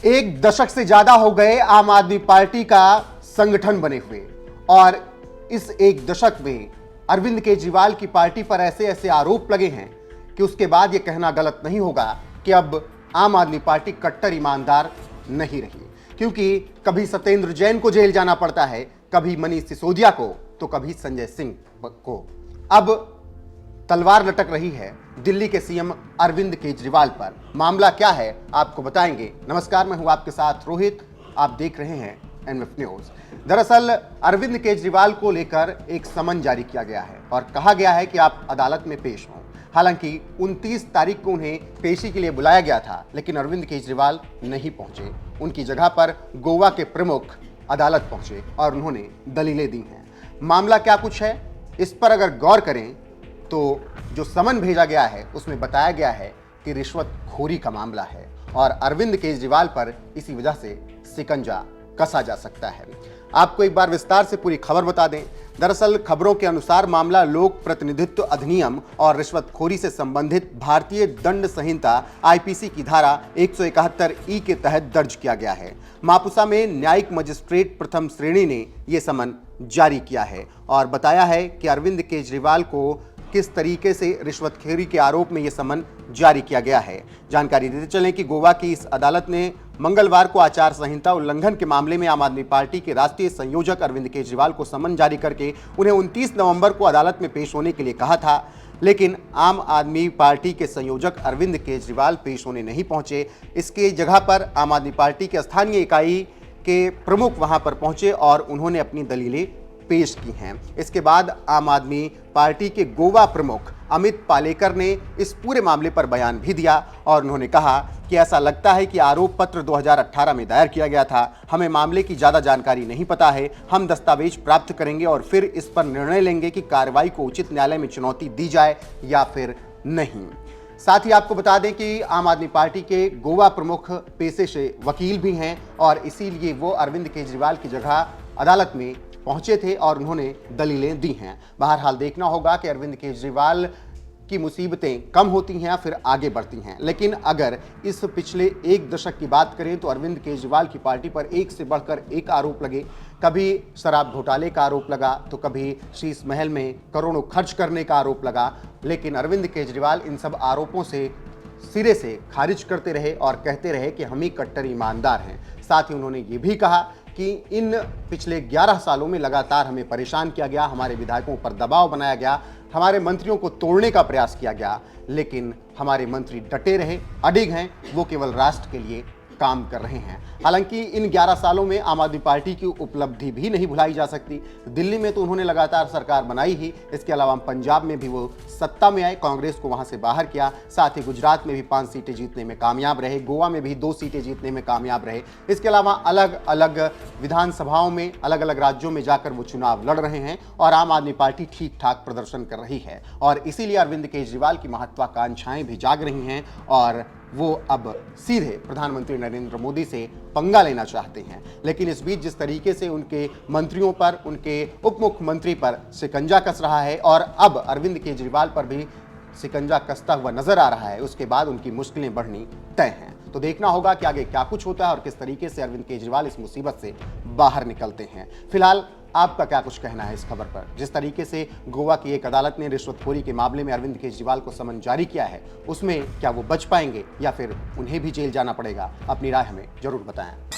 एक दशक से ज्यादा हो गए आम आदमी पार्टी का संगठन बने हुए और इस एक दशक में अरविंद केजरीवाल की पार्टी पर ऐसे ऐसे आरोप लगे हैं कि उसके बाद यह कहना गलत नहीं होगा कि अब आम आदमी पार्टी कट्टर ईमानदार नहीं रही, क्योंकि कभी सत्येंद्र जैन को जेल जाना पड़ता है, कभी मनीष सिसोदिया को, तो कभी संजय सिंह को। अब तलवार लटक रही है दिल्ली के सीएम अरविंद केजरीवाल पर। मामला क्या है आपको बताएंगे। नमस्कार, मैं हूं आपके साथ रोहित, आप देख रहे हैं एनएफ न्यूज। दरअसल अरविंद केजरीवाल को लेकर एक समन जारी किया गया है और कहा गया है कि आप अदालत में पेश हों। हालांकि 29 तारीख को उन्हें पेशी के लिए बुलाया गया था, लेकिन अरविंद केजरीवाल नहीं पहुंचे। उनकी जगह पर गोवा के प्रमुख अदालत पहुंचे और उन्होंने दलीलें दी हैं। मामला क्या कुछ है, इस पर अगर गौर करें तो जो समन भेजा गया है उसमें बताया गया है कि रिश्वतखोरी का मामला है और अरविंद केजरीवाल पर इसी वजह से शिकंजा कसा जा सकता है। आपको एक बार विस्तार से पूरी खबर बता दें। दरअसल खबरों के अनुसार मामला लोक प्रतिनिधित्व अधिनियम और रिश्वतखोरी से संबंधित भारतीय दंड संहिता आईपीसी की धारा 171 के तहत दर्ज किया गया है। मापुसा में न्यायिक मजिस्ट्रेट प्रथम श्रेणी ने यह समन जारी किया है और बताया है कि अरविंद केजरीवाल को किस तरीके से रिश्वतखोरी के आरोप में यह समन जारी किया गया है। जानकारी देते चलें कि गोवा की इस अदालत ने मंगलवार को आचार संहिता उल्लंघन के मामले में आम आदमी पार्टी के राष्ट्रीय संयोजक अरविंद केजरीवाल को समन जारी करके उन्हें 29 नवंबर को अदालत में पेश होने के लिए कहा था, लेकिन आम आदमी पार्टी के संयोजक अरविंद केजरीवाल पेश होने नहीं पहुंचे। इसके जगह पर आम आदमी पार्टी के स्थानीय इकाई के प्रमुख वहां पर पहुंचे और उन्होंने अपनी दलीलें पेश की हैं। इसके बाद आम आदमी पार्टी के गोवा प्रमुख अमित पालेकर ने इस पूरे मामले पर बयान भी दिया और उन्होंने कहा कि ऐसा लगता है कि आरोप पत्र 2018 में दायर किया गया था। हमें मामले की ज़्यादा जानकारी नहीं पता है। हम दस्तावेज प्राप्त करेंगे और फिर इस पर निर्णय लेंगे कि कार्रवाई को उचित न्यायालय में चुनौती दी जाए या फिर नहीं। साथ ही आपको बता दें कि आम आदमी पार्टी के गोवा प्रमुख पेशे से वकील भी हैं और इसीलिए वो अरविंद केजरीवाल की जगह अदालत में पहुंचे थे और उन्होंने दलीलें दी हैं। बहरहाल देखना होगा कि अरविंद केजरीवाल की मुसीबतें कम होती हैं या फिर आगे बढ़ती हैं। लेकिन अगर इस पिछले एक दशक की बात करें तो अरविंद केजरीवाल की पार्टी पर एक से बढ़कर एक आरोप लगे। कभी शराब घोटाले का आरोप लगा तो कभी शीश महल में करोड़ों खर्च करने का आरोप लगा, लेकिन अरविंद केजरीवाल इन सब आरोपों से सिरे से खारिज करते रहे और कहते रहे कि हम ही कट्टर ईमानदार हैं। साथ ही उन्होंने ये भी कहा कि इन पिछले 11 सालों में लगातार हमें परेशान किया गया, हमारे विधायकों पर दबाव बनाया गया, हमारे मंत्रियों को तोड़ने का प्रयास किया गया, लेकिन हमारे मंत्री डटे रहे, अडिग हैं, वो केवल राष्ट्र के लिए काम कर रहे हैं। हालांकि इन 11 सालों में आम आदमी पार्टी की उपलब्धि भी नहीं भुलाई जा सकती। दिल्ली में तो उन्होंने लगातार सरकार बनाई ही, इसके अलावा पंजाब में भी वो सत्ता में आए, कांग्रेस को वहां से बाहर किया। साथ ही गुजरात में भी 5 सीटें जीतने में कामयाब रहे, गोवा में भी 2 सीटें जीतने में कामयाब रहे। इसके अलावा अलग अलग विधानसभाओं में अलग अलग राज्यों में जाकर वो चुनाव लड़ रहे हैं और आम आदमी पार्टी ठीक ठाक प्रदर्शन कर रही है और इसीलिए अरविंद केजरीवाल की महत्वाकांक्षाएं भी जाग रही हैं और वो अब सीधे प्रधानमंत्री नरेंद्र मोदी से पंगा लेना चाहते हैं। लेकिन इस बीच जिस तरीके से उनके मंत्रियों पर, उनके उप मुख्यमंत्री पर शिकंजा कस रहा है और अब अरविंद केजरीवाल पर भी शिकंजा कसता हुआ नजर आ रहा है, उसके बाद उनकी मुश्किलें बढ़नी तय हैं। तो देखना होगा कि आगे क्या कुछ होता है और किस तरीके से अरविंद केजरीवाल इस मुसीबत से बाहर निकलते हैं। फिलहाल आपका क्या कुछ कहना है इस खबर पर? जिस तरीके से गोवा की एक अदालत ने रिश्वतखोरी के मामले में अरविंद केजरीवाल को समन जारी किया है, उसमें क्या वो बच पाएंगे या फिर उन्हें भी जेल जाना पड़ेगा? अपनी राय हमें जरूर बताएं।